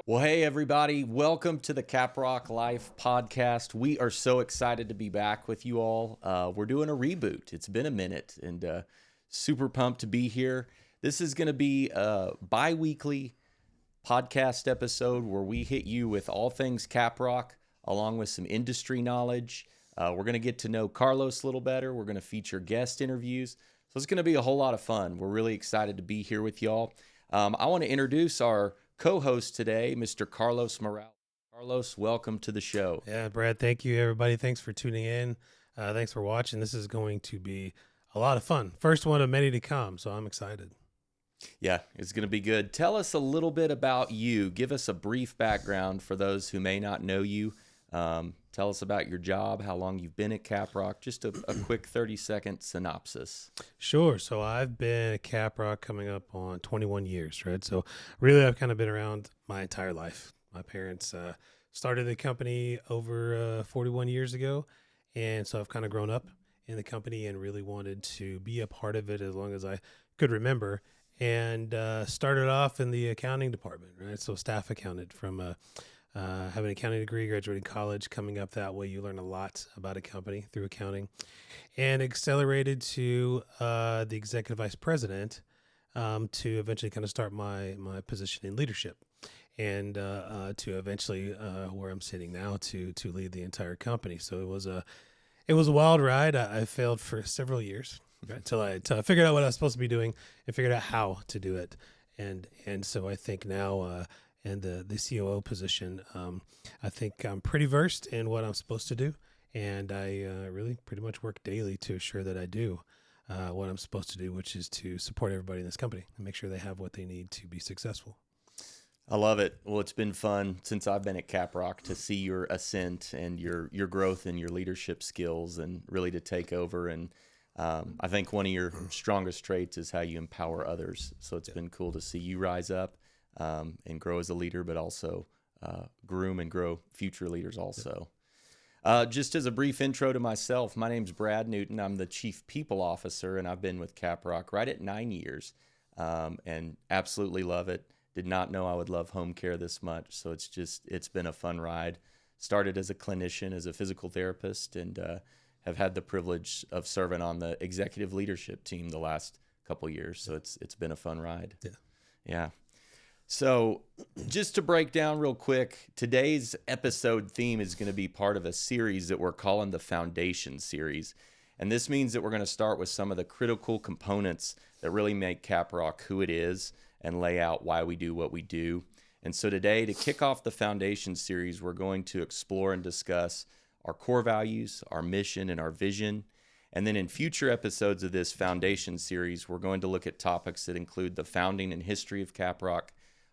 Well, hey, everybody. Welcome to the Caprock Life podcast. We are so excited to be back with you all. We're doing a reboot. It's been a minute and super pumped to be here. This is going to be a bi-weekly podcast episode where we hit you with all things Caprock along with some industry knowledge. We're going to get to know Carlos a little better. We're going to feature guest interviews. So it's going to be a whole lot of fun. We're really excited to be here with y'all. I want to introduce our co-host today, Mr. Carlos Morales. Carlos, welcome to the show. Yeah, Brad, thank you, everybody. Thanks for tuning in. Thanks for watching. This is going to be a lot of fun. First one of many to come, so I'm excited. Yeah, it's going to be good. Tell us a little bit about you. Give us a brief background for those who may not know you. Tell us about your job, how long you've been at Caprock, just a quick 30-second synopsis. Sure. So I've been at Caprock coming up on 21 years, right? So really, I've kind of been around my entire life. My parents started the company over 41 years ago, and so I've kind of grown up in the company and really wanted to be a part of it as long as I could remember, and started off in the accounting department, right? So staff accountant from have an accounting degree, graduating college. Coming up that way, you learn a lot about a company through accounting, and accelerated to the executive vice president to eventually kind of start my position in leadership, and to eventually where I'm sitting now to lead the entire company. So it was a wild ride. I failed for several years until I figured out what I was supposed to be doing and figured out how to do it, and so I think now. And the COO position, I think I'm pretty versed in what I'm supposed to do, and I really pretty much work daily to assure that I do what I'm supposed to do, which is to support everybody in this company and make sure they have what they need to be successful. I love it. Well, it's been fun since I've been at Caprock to see your ascent and your growth and your leadership skills, and really to take over. And I think one of your strongest traits is how you empower others. So it's been cool to see you rise up. And grow as a leader, but also groom and grow future leaders also. Just as a brief intro to myself, my name's Brad Newton. I'm the Chief People Officer, and I've been with Caprock right at 9 years, and absolutely love it. Did not know I would love home care this much, so it's been a fun ride. Started as a clinician, as a physical therapist, and have had the privilege of serving on the executive leadership team the last couple years, so it's been a fun ride. Yeah. So just to break down real quick, today's episode theme is going to be part of a series that we're calling the Foundation Series. And this means that we're going to start with some of the critical components that really make Caprock who it is and lay out why we do what we do. And so today, to kick off the Foundation Series, we're going to explore and discuss our core values, our mission, and our vision. And then in future episodes of this Foundation Series, we're going to look at topics that include the founding and history of Caprock,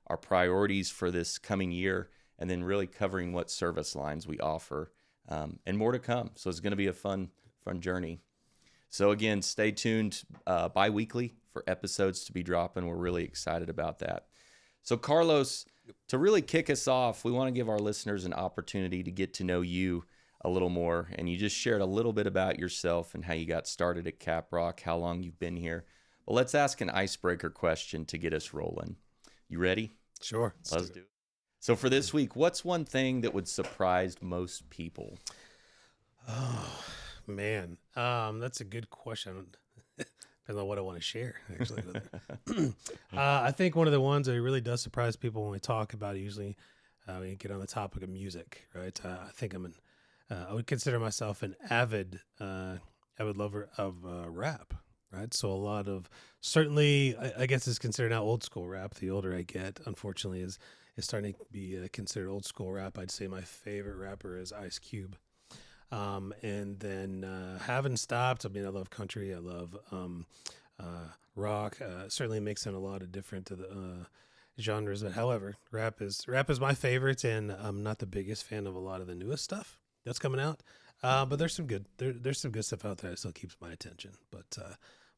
our priorities for this coming year, and then really covering what service lines we offer, and more to come. So it's going to be a fun journey. So again, stay tuned bi-weekly for episodes to be dropping. We're really excited about that. So Carlos, to really kick us off, we want to give our listeners an opportunity to get to know you a little more. And you just shared a little bit about yourself and how you got started at Caprock, how long you've been here. Well, let's ask an icebreaker question to get us rolling. You ready? Sure. Let's do it. So for this week, what's one thing that would surprise most people? Oh, man. That's a good question. Depends on what I want to share, actually. I think one of the ones that really does surprise people when we talk about it, usually we get on the topic of music, right? I think I would consider myself an avid lover of rap. Right. So a lot of certainly, I guess it's considered now old school rap. The older I get, unfortunately, is starting to be considered old school rap. I'd say my favorite rapper is Ice Cube. And then haven't stopped. I mean, I love country. I love rock. Certainly mixing a lot of different genres. But however, rap is my favorite, and I'm not the biggest fan of a lot of the newest stuff that's coming out. But there's some good stuff out there that still keeps my attention. But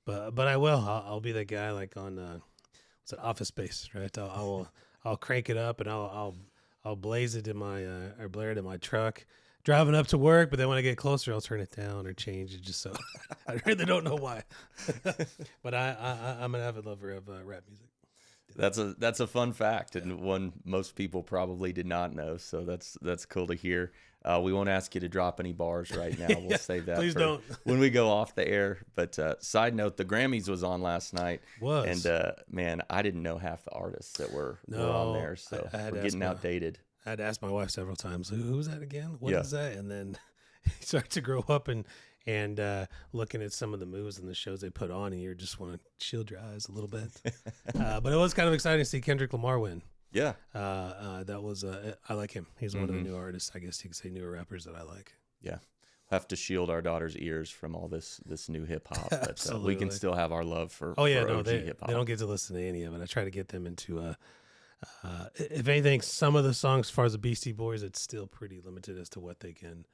I'll be that guy like on what's it, Office Space, right? I'll crank it up and I'll blaze it in my or blare it in my truck, driving up to work. But then when I get closer, I'll turn it down or change it just so. I really don't know why. But I'm an avid lover of rap music. That's a fun fact, and one most people probably did not know. So that's cool to hear. We won't ask you to drop any bars right now. We'll Yeah, save that please for don't. when we go off the air. But side note, the Grammys was on last night, Was. and man, I didn't know half the artists that were on there. So I had we're to ask getting outdated. I had to ask my wife several times, who's that again? What Yeah. is that? And then you start to grow up and looking at some of the movies and the shows they put on, and you just want to shield your eyes a little bit. But it was kind of exciting to see Kendrick Lamar win. Yeah. That was I like him. He's one of the new artists, I guess you could say, newer rappers that I like. Yeah. Have to shield our daughter's ears from all this new hip hop, but we can still have our love for OG hip hop. They don't get to listen to any of it. I try to get them into if anything, some of the songs, as far as the Beastie Boys, it's still pretty limited as to what they can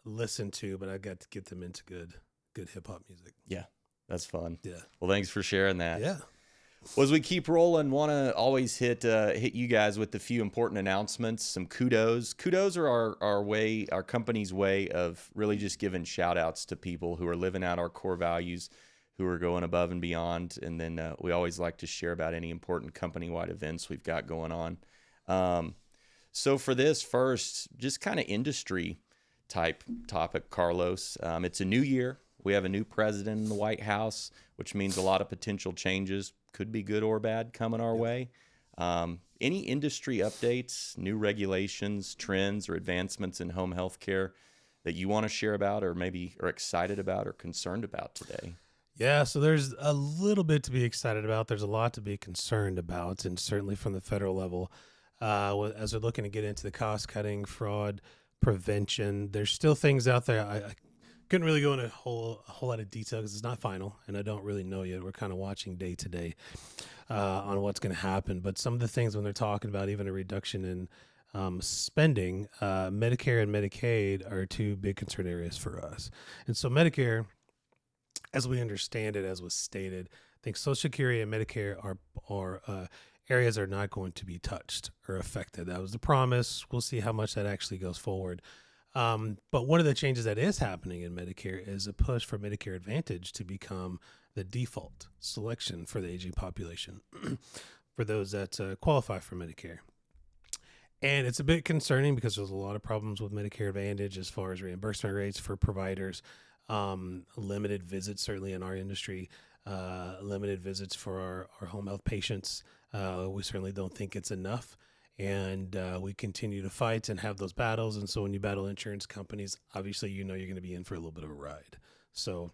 listen to. But I got to get them into good hip hop music. Yeah, that's fun. Yeah. Well, thanks for sharing that. Yeah. Well, as we keep rolling, want to always hit you guys with a few important announcements, some kudos. Kudos are our company's way of really just giving shout outs to people who are living out our core values, who are going above and beyond. And then we always like to share about any important company-wide events we've got going on. So for this first, just kind of industry type topic, Carlos, it's a new year. We have a new president in the White House, which means a lot of potential changes, could be good or bad, coming our way. Any industry updates, new regulations, trends, or advancements in home health care that you want to share about, or maybe are excited about or concerned about today? Yeah, so there's a little bit to be excited about. There's a lot to be concerned about, and certainly from the federal level, as we're looking to get into the cost cutting, fraud prevention, there's still things out there. I couldn't really go into a whole lot of detail because it's not final, and I don't really know yet. We're kind of watching day to day on what's going to happen. But some of the things when they're talking about even a reduction in spending, Medicare and Medicaid are two big concern areas for us. And so Medicare, as we understand it, as was stated, I think Social Security and Medicare are areas are not going to be touched or affected. That was the promise. We'll see how much that actually goes forward. But one of the changes that is happening in Medicare is a push for Medicare Advantage to become the default selection for the aging population for those that qualify for Medicare. And it's a bit concerning because there's a lot of problems with Medicare Advantage as far as reimbursement rates for providers, limited visits, certainly in our industry, limited visits for our home health patients. We certainly don't think it's enough. And we continue to fight and have those battles. And so when you battle insurance companies, obviously, you're going to be in for a little bit of a ride. So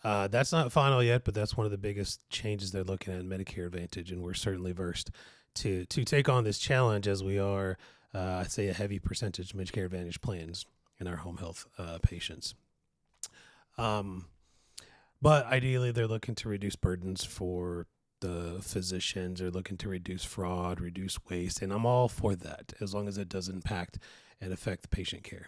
that's not final yet, but that's one of the biggest changes they're looking at in Medicare Advantage. And we're certainly versed to take on this challenge as we are, I'd say, a heavy percentage Medicare Advantage plans in our home health patients. But ideally, they're looking to reduce burdens for the physicians. Are looking to reduce fraud, reduce waste, and I'm all for that as long as it doesn't impact and affect the patient care.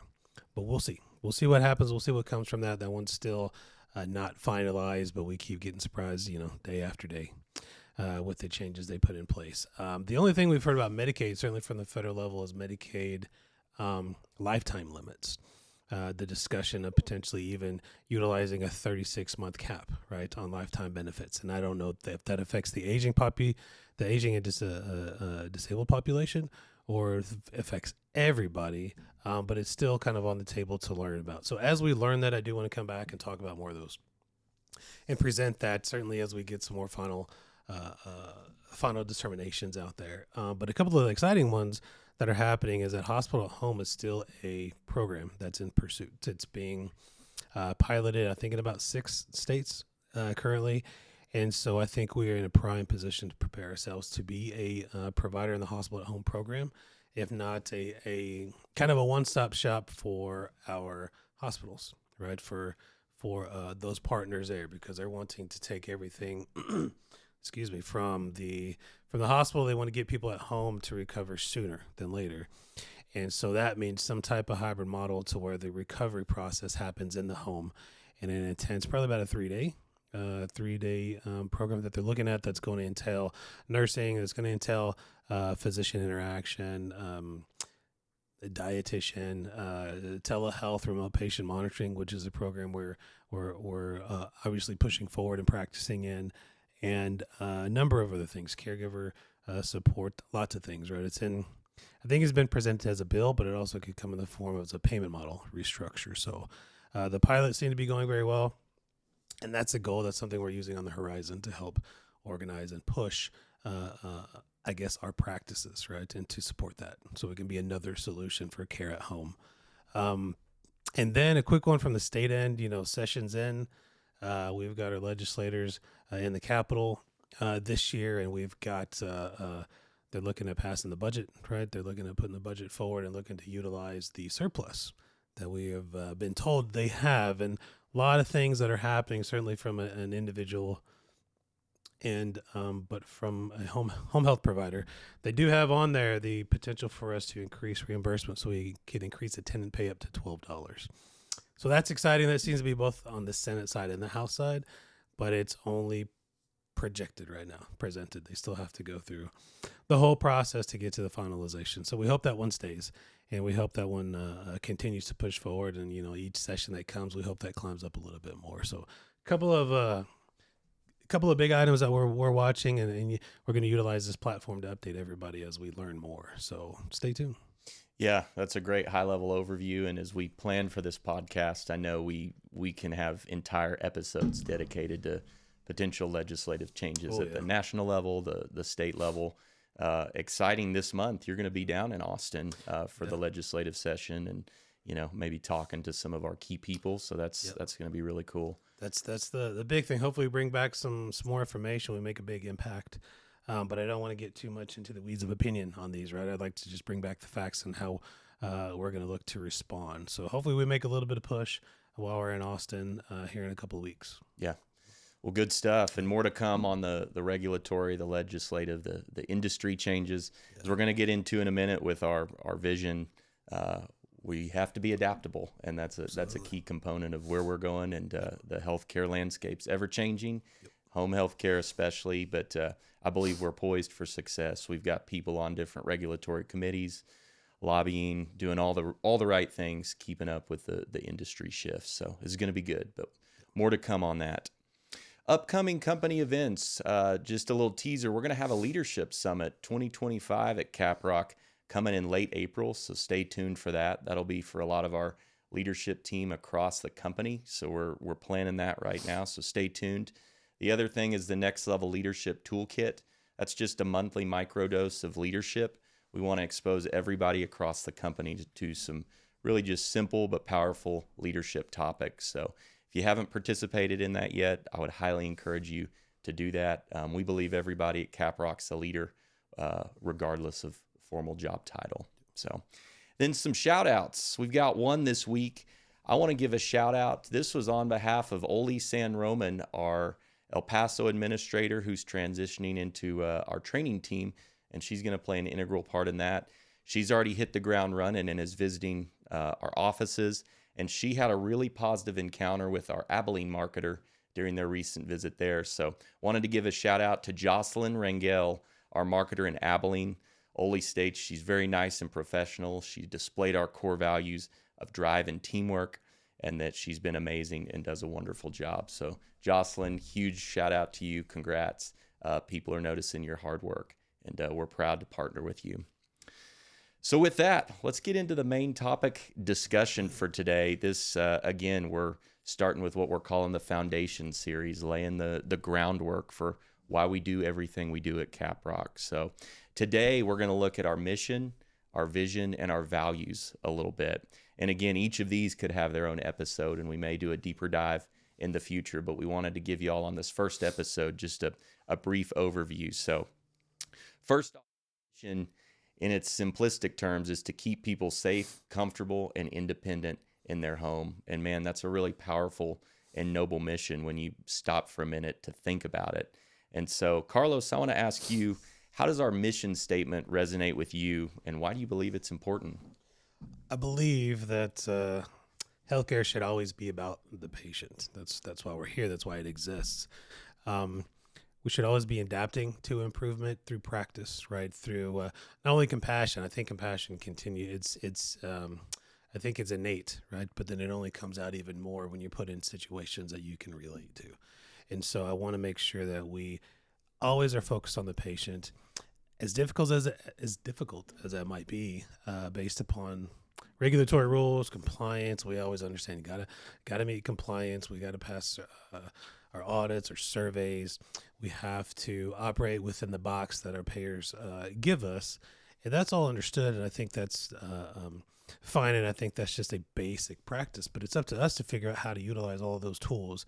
But we'll see. We'll see what happens. We'll see what comes from that. That one's still not finalized, but we keep getting surprised, day after day with the changes they put in place. The only thing we've heard about Medicaid, certainly from the federal level, is Medicaid lifetime limits. The discussion of potentially even utilizing a 36-month cap, right, on lifetime benefits. And I don't know if that affects the aging and disabled population, or if it affects everybody. But it's still kind of on the table to learn about. So as we learn that, I do want to come back and talk about more of those and present that certainly as we get some more final determinations out there. But a couple of exciting ones that are happening is that hospital at home is still a program that's in pursuit. It's being piloted, I think, in about 6 states currently. And so I think we are in a prime position to prepare ourselves to be a provider in the hospital at home program, if not a kind of a one-stop shop for our hospitals, right? For those partners there, because they're wanting to take everything from the hospital. They want to get people at home to recover sooner than later. And so that means some type of hybrid model to where the recovery process happens in the home and in intense, probably about a 3-day program that they're looking at that's going to entail nursing, that's going to entail physician interaction, a dietitian, telehealth, remote patient monitoring, which is a program we're obviously pushing forward and practicing in. and a number of other things, caregiver support, lots of things, right? I think it's been presented as a bill, but it also could come in the form of a payment model restructure. So the pilot seemed to be going very well, and that's a goal. That's something we're using on the horizon to help organize and push, I guess, our practices, right, and to support that, so it can be another solution for care at home. And then a quick one from the state end. Sessions in. We've got our legislators in the Capitol this year, and we've got they're looking at passing the budget, right? They're looking at putting the budget forward and looking to utilize the surplus that we have been told they have, and a lot of things that are happening, certainly from an individual and but from a home health provider. They do have on there the potential for us to increase reimbursement, so we can increase attendant pay up to $12. So that's exciting. That seems to be both on the Senate side and the House side, but it's only projected right now, presented. They still have to go through the whole process to get to the finalization. So we hope that one stays, and we hope that one continues to push forward. And each session that comes, we hope that climbs up a little bit more. So a couple of big items that we're watching, and we're going to utilize this platform to update everybody as we learn more. So stay tuned. Yeah, that's a great high-level overview. And as we plan for this podcast, I know we can have entire episodes dedicated to potential legislative changes at the national level, the state level. Exciting this month. You're going to be down in Austin for the legislative session, and maybe talking to some of our key people. So that's going to be really cool. That's the big thing. Hopefully we bring back some more information. We make a big impact. But I don't want to get too much into the weeds of opinion on these, right? I'd like to just bring back the facts and how we're going to look to respond. So hopefully we make a little bit of push while we're in Austin here in a couple of weeks. Yeah. Well, good stuff, and more to come on the regulatory, the legislative, the industry changes. As we're going to get into in a minute with our vision, we have to be adaptable, and that's a key component of where we're going, and the healthcare landscape's ever changing, home healthcare especially. But I believe we're poised for success. We've got people on different regulatory committees, lobbying, doing all the right things, keeping up with the industry shifts. So this is going to be good, but more to come on that. Upcoming company events, just a little teaser. We're going to have a leadership summit 2025 at Caprock coming in late April, so stay tuned for that. That'll be for a lot of our leadership team across the company, so we're planning that right now, so stay tuned. The other thing is the Next Level Leadership Toolkit. That's just a monthly microdose of leadership. We want to expose everybody across the company to some really just simple but powerful leadership topics. So if you haven't participated in that yet, I would highly encourage you to do that. We believe everybody at Caprock's a leader, regardless of formal job title. So then some shout outs. We've got one this week. I want to give a shout out. This was on behalf of Oli San Roman, our El Paso administrator, who's transitioning into our training team, and she's going to play an integral part in that. She's already hit the ground running and is visiting our offices, and she had a really positive encounter with our Abilene marketer during their recent visit there. So wanted to give a shout out to Jocelyn Rangel, our marketer in Abilene. Oli states she's very nice and professional. She displayed our core values of drive and teamwork, and that she's been amazing and does a wonderful job. So Jocelyn, huge shout out to you. Congrats. People are noticing your hard work, and we're proud to partner with you. So with that, let's get into the main topic discussion for today. This, again, we're starting with what we're calling the Foundation series, laying the groundwork for why we do everything we do at Caprock. So today we're going to look at our mission, our vision, and our values a little bit. And again, each of these could have their own episode, and we may do a deeper dive in the future, but we wanted to give you all on this first episode just a brief overview. So first, mission in its simplistic terms is to keep people safe, comfortable, and independent in their home. And man, that's a really powerful and noble mission when you stop for a minute to think about it. And so, Carlos, I want to ask you, how does our mission statement resonate with you, and why do you believe it's important? I believe that healthcare should always be about the patient. That's why we're here. That's why it exists. We should always be adapting to improvement through practice, right? Through not only compassion. I think compassion I think it's innate, right? But then it only comes out even more when you put in situations that you can relate to. And so I want to make sure that we always are focused on the patient, as difficult as that might be, based upon regulatory rules, compliance. We always understand you gotta meet compliance. We gotta pass our audits or surveys. We have to operate within the box that our payers give us, and that's all understood. And I think that's fine. And I think that's just a basic practice. But it's up to us to figure out how to utilize all of those tools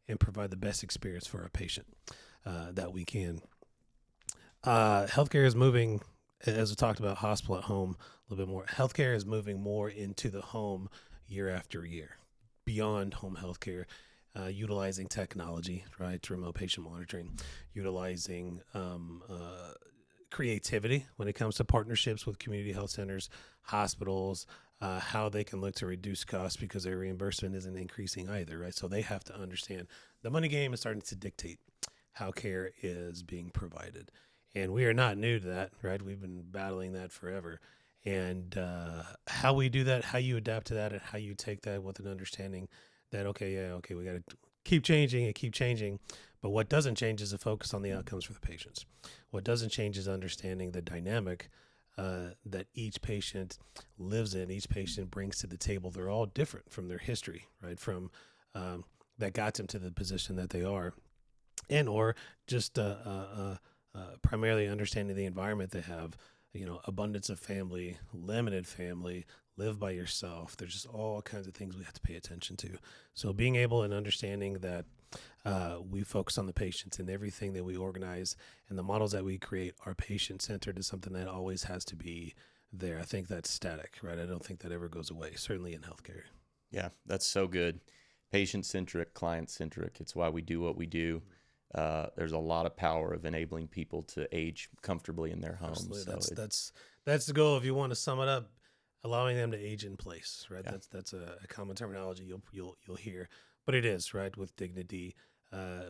and provide the best experience for our patient that we can. Healthcare is moving, as we talked about, hospital at home a little bit more. Healthcare is moving more into the home year after year, beyond home healthcare, utilizing technology, right, to remote patient monitoring, utilizing creativity when it comes to partnerships with community health centers, hospitals, how they can look to reduce costs because their reimbursement isn't increasing either, right? So they have to understand the money game is starting to dictate how care is being provided. And we are not new to that, right? We've been battling that forever. And how we do that, how you adapt to that, and how you take that with an understanding that, we got to keep changing and keep changing. But what doesn't change is the focus on the outcomes for the patients. What doesn't change is understanding the dynamic that each patient lives in, each patient brings to the table. They're all different from their history, right? From that got them to the position that they are, and or just primarily understanding the environment they have. Abundance of family, limited family, live by yourself. There's just all kinds of things we have to pay attention to. So being able and understanding that we focus on the patients in everything that we organize, and the models that we create are patient-centered is something that always has to be there. I think that's static, right? I don't think that ever goes away, certainly in healthcare. Yeah, that's so good. Patient-centric, client-centric. It's why we do what we do. There's a lot of power of enabling people to age comfortably in their homes. Absolutely. That's the goal. If you want to sum it up, allowing them to age in place, right? Yeah. That's a common terminology you'll hear, but it is, right, with dignity,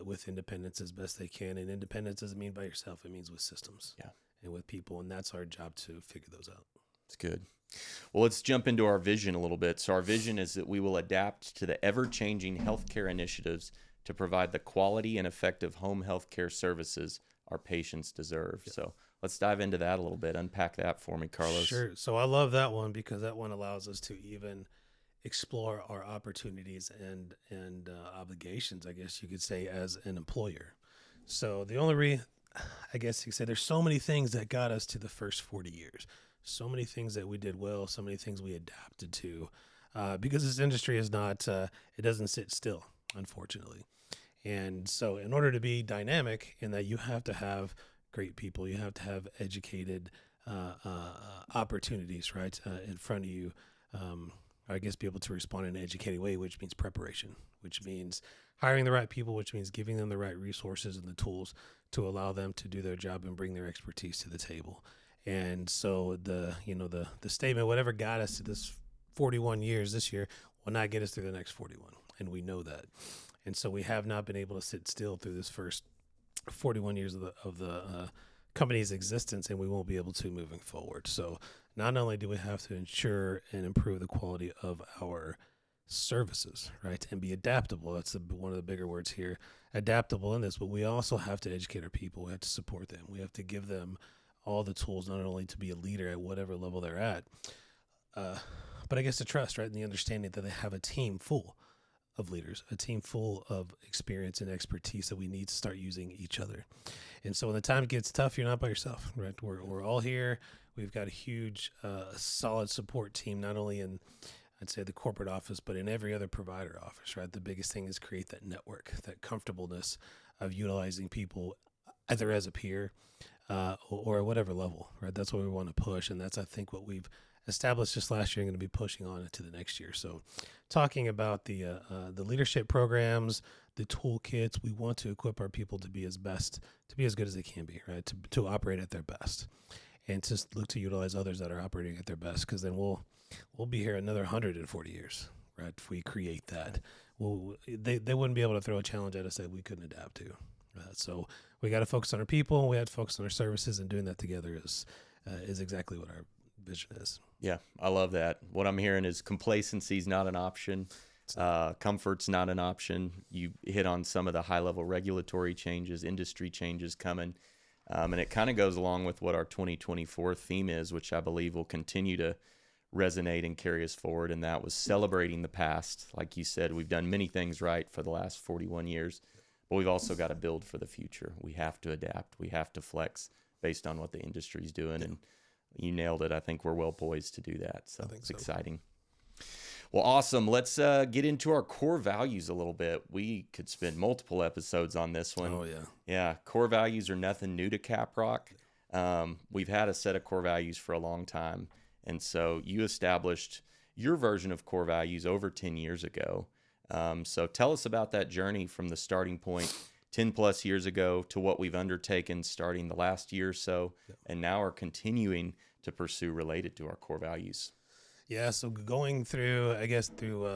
with independence as best they can. And independence doesn't mean by yourself; it means with systems, and with people. And that's our job to figure those out. It's good. Well, let's jump into our vision a little bit. So our vision is that we will adapt to the ever-changing healthcare initiatives to provide the quality and effective home health care services our patients deserve. Yep. So let's dive into that a little bit. Unpack that for me, Carlos. Sure. So I love that one because that one allows us to even explore our opportunities and obligations, I guess you could say, as an employer. So the only I guess you could say there's so many things that got us to the first 40 years. So many things that we did well, so many things we adapted to, because this industry is not, it doesn't sit still, unfortunately. And so in order to be dynamic in that, you have to have great people, you have to have educated opportunities, right, in front of you. I guess be able to respond in an educated way, which means preparation, which means hiring the right people, which means giving them the right resources and the tools to allow them to do their job and bring their expertise to the table. And so the statement, whatever got us to this 41 years this year, will not get us through the next 41. And we know that. And so we have not been able to sit still through this first 41 years of the company's existence, and we won't be able to moving forward. So not only do we have to ensure and improve the quality of our services, right, and be adaptable. That's one of the bigger words here, adaptable in this, but we also have to educate our people. We have to support them. We have to give them all the tools, not only to be a leader at whatever level they're at, but I guess to trust, right, and the understanding that they have a team full of leaders, a team full of experience and expertise that we need to start using each other. And so when the time gets tough, you're not by yourself, right? We're all here. We've got a huge, solid support team, not only in, I'd say, the corporate office, but in every other provider office, right? The biggest thing is create that network, that comfortableness of utilizing people either as a peer or at whatever level, right? That's what we want to push. And that's, I think, what we've established just last year and going to be pushing on into the next year. So talking about the leadership programs, the toolkits, we want to equip our people to be as good as they can be, right? To operate at their best and to look to utilize others that are operating at their best. Because then we'll be here another 140 years, right? If we create that, they wouldn't be able to throw a challenge at us that we couldn't adapt to. So we got to focus on our people. We have to focus on our services, and doing that together is exactly what our vision is. Yeah, I love that. What I'm hearing is complacency is not an option. Comfort's not an option. You hit on some of the high-level regulatory changes, industry changes coming, and it kind of goes along with what our 2024 theme is, which I believe will continue to resonate and carry us forward, and that was celebrating the past. Like you said, we've done many things right for the last 41 years, but we've also got to build for the future. We have to adapt. We have to flex based on what the industry's doing, and you nailed it. I think we're well poised to do that, so it's exciting. Well, awesome. Let's get into our core values a little bit. We could spend multiple episodes on this one. Oh, yeah. Yeah, core values are nothing new to Caprock. We've had a set of core values for a long time, and so you established your version of core values over 10 years ago. So tell us about that journey from the starting point 10 plus years ago to what we've undertaken starting the last year or so, and now are continuing to pursue related to our core values. Yeah, so going through, I guess, through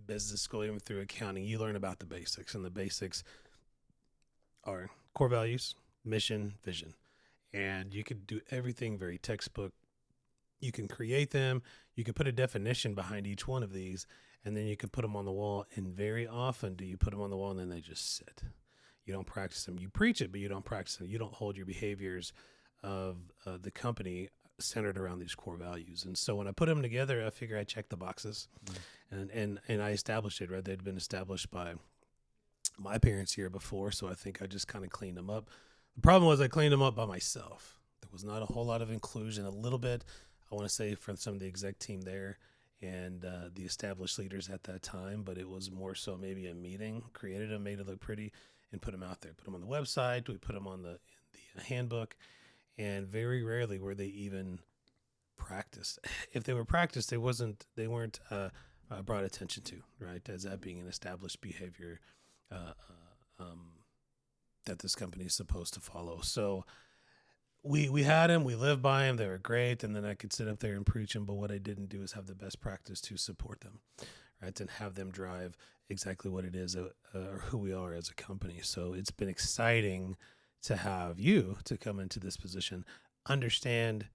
business school, even through accounting, you learn about the basics, and the basics are core values, mission, vision. And you can do everything very textbook. You can create them. You can put a definition behind each one of these, and then you can put them on the wall. And very often do you put them on the wall and then they just sit. You don't practice them. You preach it, but you don't practice them. You don't hold your behaviors of the company centered around these core values. And so when I put them together, I figure I checked the boxes, and I established it, right? They'd been established by my parents here before, so I think I just kind of cleaned them up. The problem was I cleaned them up by myself. There was not a whole lot of inclusion, a little bit, I want to say, from some of the exec team there and the established leaders at that time, but it was more so maybe a meeting, created them, made it look pretty, and put them out there. Put them on the website, we put them on the handbook, and very rarely were they even practiced. If they were practiced, they weren't brought attention to, right, as that being an established behavior that this company is supposed to follow. So we had them, we lived by them, they were great, and then I could sit up there and preach them, but what I didn't do is have the best practice to support them, right, and have them drive exactly what it is or who we are as a company. So it's been exciting to have you to come into this position, understand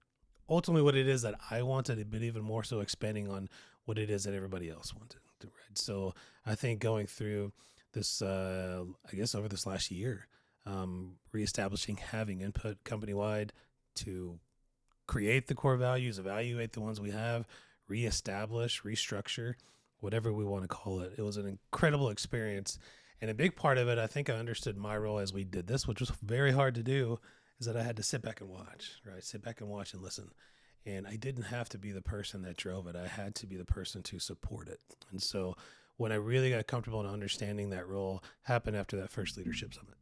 ultimately what it is that I wanted, but even more so expanding on what it is that everybody else wanted. Right? So I think going through this, I guess over this last year, reestablishing, having input company-wide to create the core values, evaluate the ones we have, reestablish, restructure, whatever we want to call it. It was an incredible experience. And a big part of it, I think I understood my role as we did this, which was very hard to do, is that I had to sit back and watch, right? Sit back and watch and listen. And I didn't have to be the person that drove it. I had to be the person to support it. And so when I really got comfortable in understanding that role happened after that first leadership summit.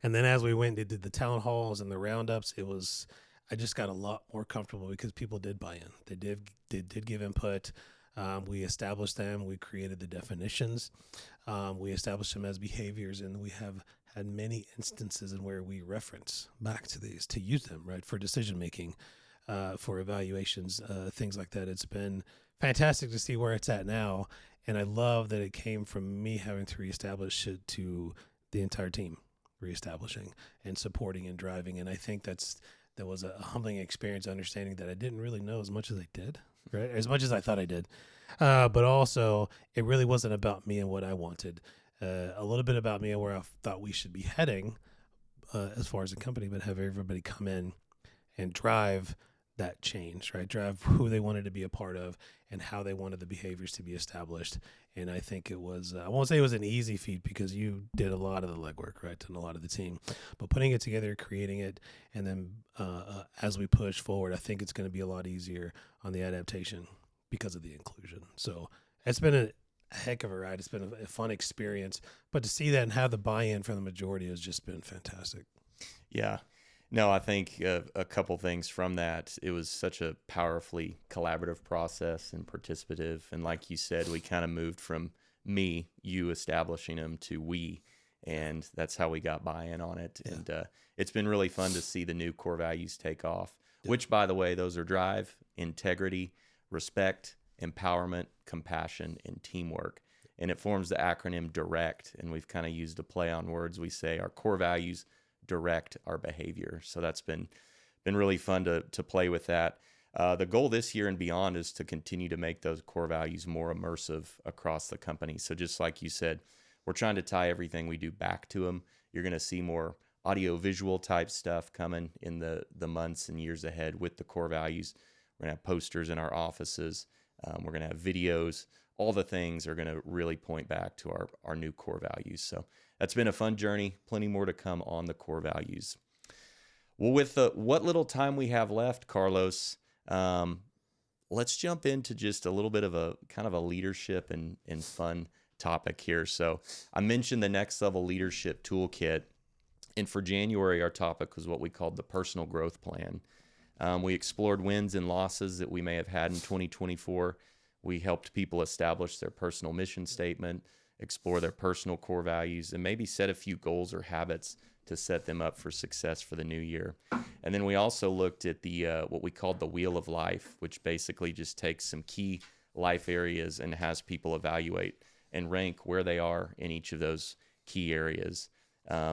And then as we went and did the town halls and the roundups, I just got a lot more comfortable because people did buy in. They did give input. We established them. We created the definitions. We established them as behaviors, and we have had many instances in where we reference back to these to use them, right, for decision making, for evaluations, things like that. It's been fantastic to see where it's at now, and I love that it came from me having to reestablish it to the entire team reestablishing and supporting and driving. And I think that was a humbling experience, understanding that I didn't really know as much as I did, right? As much as I thought I did. But also it really wasn't about me and what I wanted. A little bit about me and where I thought we should be heading as far as a company, but have everybody come in and drive that change, right? Drive who they wanted to be a part of and how they wanted the behaviors to be established. And I think it was, I won't say it was an easy feat because you did a lot of the legwork, right? And a lot of the team, but putting it together, creating it. And then as we push forward, I think it's going to be a lot easier on the adaptation because of the inclusion. So it's been a heck of a ride. It's been a fun experience, but to see that and have the buy-in from the majority has just been fantastic. Yeah. No, I think a couple things from that. It was such a powerfully collaborative process and participative. And like you said, we kind of moved from you establishing them to we, and that's how we got buy-in on it. Yeah. And it's been really fun to see the new core values take off, which, by the way, those are drive, integrity, respect, empowerment, compassion, and teamwork. And it forms the acronym DIRECT. And we've kind of used a play on words. We say our core values direct our behavior. So that's been really fun to play with that. The goal this year and beyond is to continue to make those core values more immersive across the company. So just like you said, we're trying to tie everything we do back to them. You're going to see more audio visual type stuff coming in the months and years ahead with the core values. We're going to have posters in our offices. We're going to have videos. All the things are going to really point back to our new core values. So that's been a fun journey. Plenty more to come on the core values. Well, with what little time we have left, Carlos, let's jump into just a little bit of a kind of a leadership and fun topic here. So I mentioned the Next Level Leadership Toolkit. And for January, our topic was what we called the Personal Growth Plan. We explored wins and losses that we may have had in 2024. We helped people establish their personal mission statement, explore their personal core values, and maybe set a few goals or habits to set them up for success for the new year. And then we also looked at the what we called the Wheel of Life, which basically just takes some key life areas and has people evaluate and rank where they are in each of those key areas.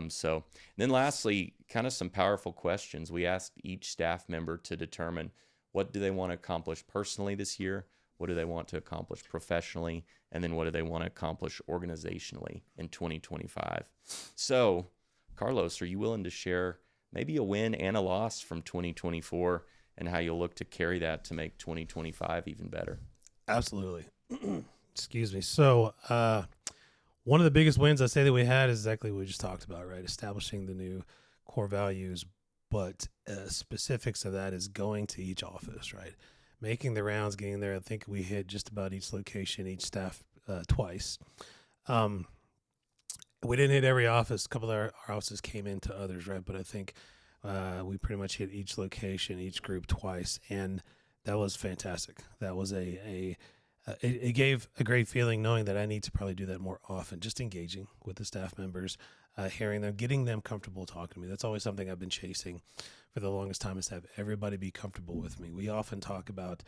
So then lastly, kind of some powerful questions. We asked each staff member to determine what do they want to accomplish personally this year, what do they want to accomplish professionally, and then what do they want to accomplish organizationally in 2025. So, Carlos, are you willing to share maybe a win and a loss from 2024 and how you'll look to carry that to make 2025 even better? Absolutely. Excuse me. So, one of the biggest wins I say that we had is exactly what we just talked about, right? Establishing the new core values, but specifics of that is going to each office, right? Making the rounds, getting there. I think we hit just about each location, each staff twice. We didn't hit every office. A couple of our offices came into others, right? But I think we pretty much hit each location, each group twice, and that was fantastic. That was it gave a great feeling knowing that I need to probably do that more often, just engaging with the staff members, hearing them, getting them comfortable talking to me. That's always something I've been chasing for the longest time, is to have everybody be comfortable with me. We often talk about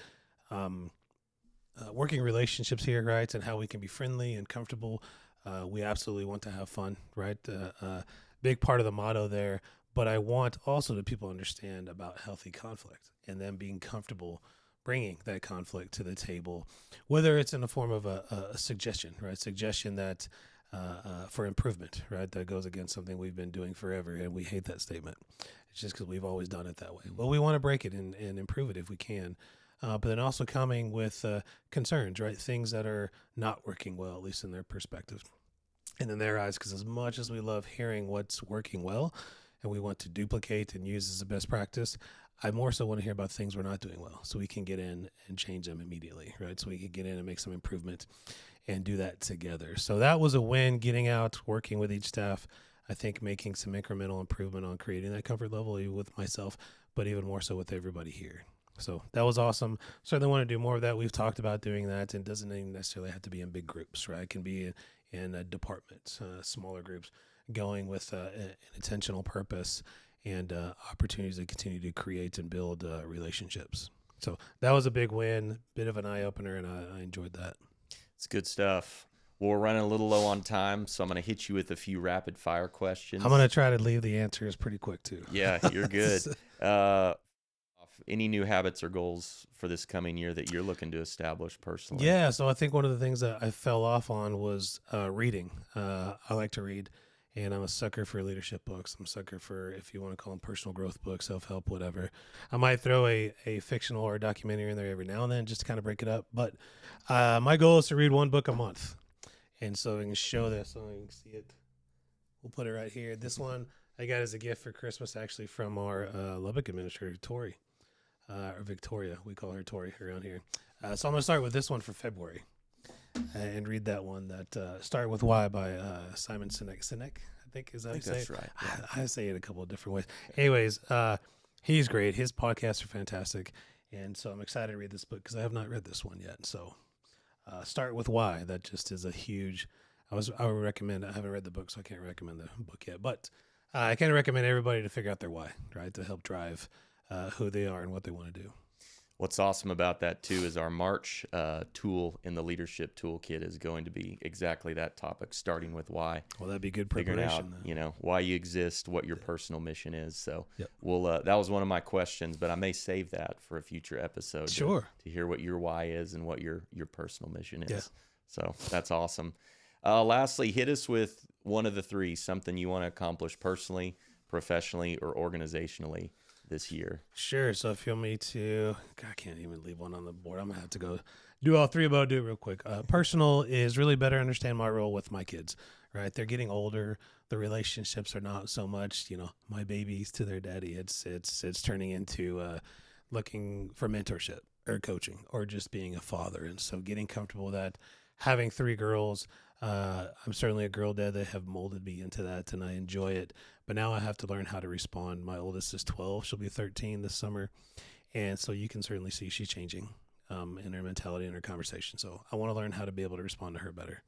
working relationships here, right, and how we can be friendly and comfortable. We absolutely want to have fun, right? Big part of the motto there. But I want also that people understand about healthy conflict and them being comfortable bringing that conflict to the table, whether it's in the form of a suggestion, right? Suggestion that for improvement, right? That goes against something we've been doing forever, and we hate that statement. It's just because we've always done it that way. Well, we want to break it and improve it if we can. But then also coming with concerns, right? Things that are not working well, at least in their perspective and in their eyes, because as much as we love hearing what's working well and we want to duplicate and use as a best practice, I more so want to hear about things we're not doing well, so we can get in and change them immediately, right? So we can get in and make some improvement and do that together. So that was a win, getting out, working with each staff. I think making some incremental improvement on creating that comfort level with myself, but even more so with everybody here. So that was awesome. Certainly want to do more of that. We've talked about doing that, and doesn't even necessarily have to be in big groups, right? It can be in departments, smaller groups, going with an intentional purpose and opportunities to continue to create and build relationships. So that was a big win, bit of an eye-opener, and I enjoyed that. It's good stuff. Well, we're running a little low on time, so I'm going to hit you with a few rapid-fire questions. I'm going to try to leave the answers pretty quick, too. Yeah, you're good. Any new habits or goals for this coming year that you're looking to establish personally? Yeah, so I think one of the things that I fell off on was reading. I like to read. And I'm a sucker for leadership books. I'm a sucker for, if you want to call them personal growth books, self-help, whatever. I might throw a fictional or a documentary in there every now and then just to kind of break it up. But my goal is to read one book a month. And so I can show this so you can see it. We'll put it right here. This one I got as a gift for Christmas, actually, from our Lubbock administrator, Tori, or Victoria. We call her Tori around here. So I'm going to start with this one for February. And read that one, that Start With Why by Simon Sinek. Sinek, I think, is that how you say that's it? right. Yeah. I say it a couple of different ways. Anyways, he's great. His podcasts are fantastic. And so I'm excited to read this book because I have not read this one yet. So Start With Why. That just is a huge, I would recommend, I haven't read the book, so I can't recommend the book yet. But I can recommend everybody to figure out their why, right? To help drive who they are and what they want to do. What's awesome about that too is our March tool in the leadership toolkit is going to be exactly that topic, starting with why. Well, that'd be good Figuring out, preparation. why you exist, what your personal mission is. So, Yep. we'll. That was one of my questions, but I may save that for a future episode. Sure. To hear what your why is and what your personal mission is. Yeah. So that's awesome. Lastly, hit us with one of the three, something you want to accomplish personally, professionally, or organizationally this year. Sure. So if you want me to, God, I can't even leave one on the board. I'm gonna have to go do all three, but I'll do it real quick. Personal is really better understand my role with my kids. Right, they're getting older. The relationships are not so much, my babies to their daddy. It's turning into looking for mentorship or coaching or just being a father. And so getting comfortable with that. Having three girls, I'm certainly a girl dad. They have molded me into that, and I enjoy it. But now I have to learn how to respond. My oldest is 12. She'll be 13 this summer. And so you can certainly see she's changing in her mentality and her conversation. So I want to learn how to be able to respond to her better.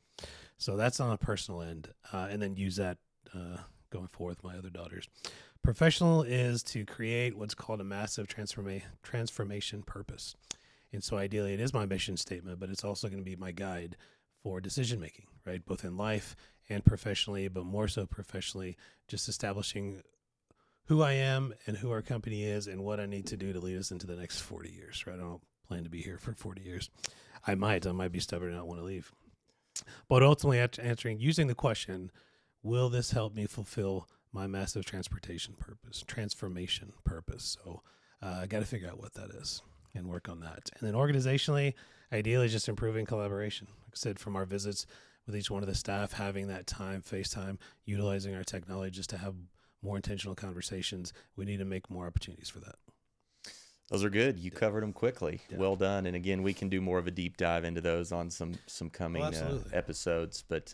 So that's on a personal end, and then use that going forward with my other daughters. Professional is to create what's called a massive transformation purpose. And so ideally it is my mission statement, but it's also going to be my guide for decision making, right? Both in life and professionally, but more so professionally, just establishing who I am and who our company is and what I need to do to lead us into the next 40 years, right? I don't plan to be here for 40 years. I might be stubborn and not want to leave. But ultimately answering, using the question, will this help me fulfill my massive transformation purpose? So I got to figure out what that is and work on that. And then organizationally, ideally just improving collaboration. Like I said, from our visits with each one of the staff, having that time, FaceTime, utilizing our technology just to have more intentional conversations. We need to make more opportunities for that. Those are good. You covered them quickly. Yeah. Well done. And again, we can do more of a deep dive into those on some coming episodes. But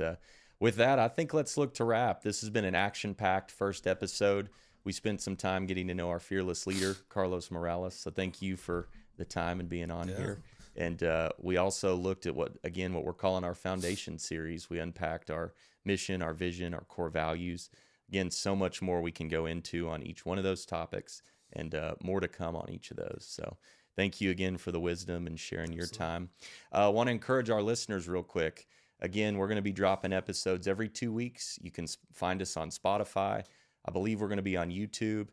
with that, I think let's look to wrap. This has been an action-packed first episode. We spent some time getting to know our fearless leader, Carlos Morales. So thank you for the time and being on here. And we also looked at what we're calling our foundation series. We unpacked our mission, our vision, our core values. Again, so much more we can go into on each one of those topics, and more to come on each of those. So thank you again for the wisdom and sharing your time. I want to encourage our listeners real quick. Again, we're going to be dropping episodes every 2 weeks. You can find us on Spotify. I believe we're going to be on YouTube.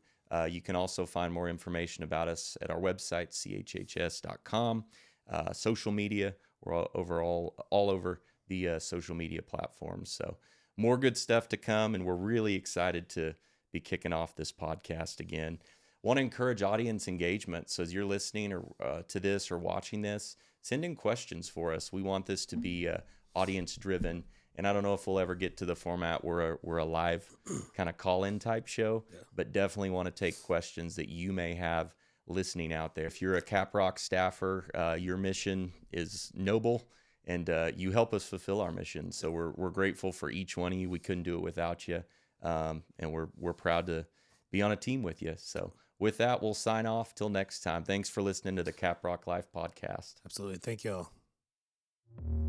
You can also find more information about us at our website, chhs.com. Social media, we're all over the social media platforms. So more good stuff to come, and we're really excited to be kicking off this podcast again. Want to encourage audience engagement. So as you're listening or to this or watching this, send in questions for us. We want this to be audience driven. And I don't know if we'll ever get to the format where we're a live kind of call-in type show, but definitely want to take questions that you may have listening out there. If you're a Caprock staffer, your mission is noble, and you help us fulfill our mission. So we're grateful for each one of you. We couldn't do it without you, and we're proud to be on a team with you. So with that, we'll sign off. Till next time. Thanks for listening to the Caprock Life Podcast. Absolutely. Thank you all.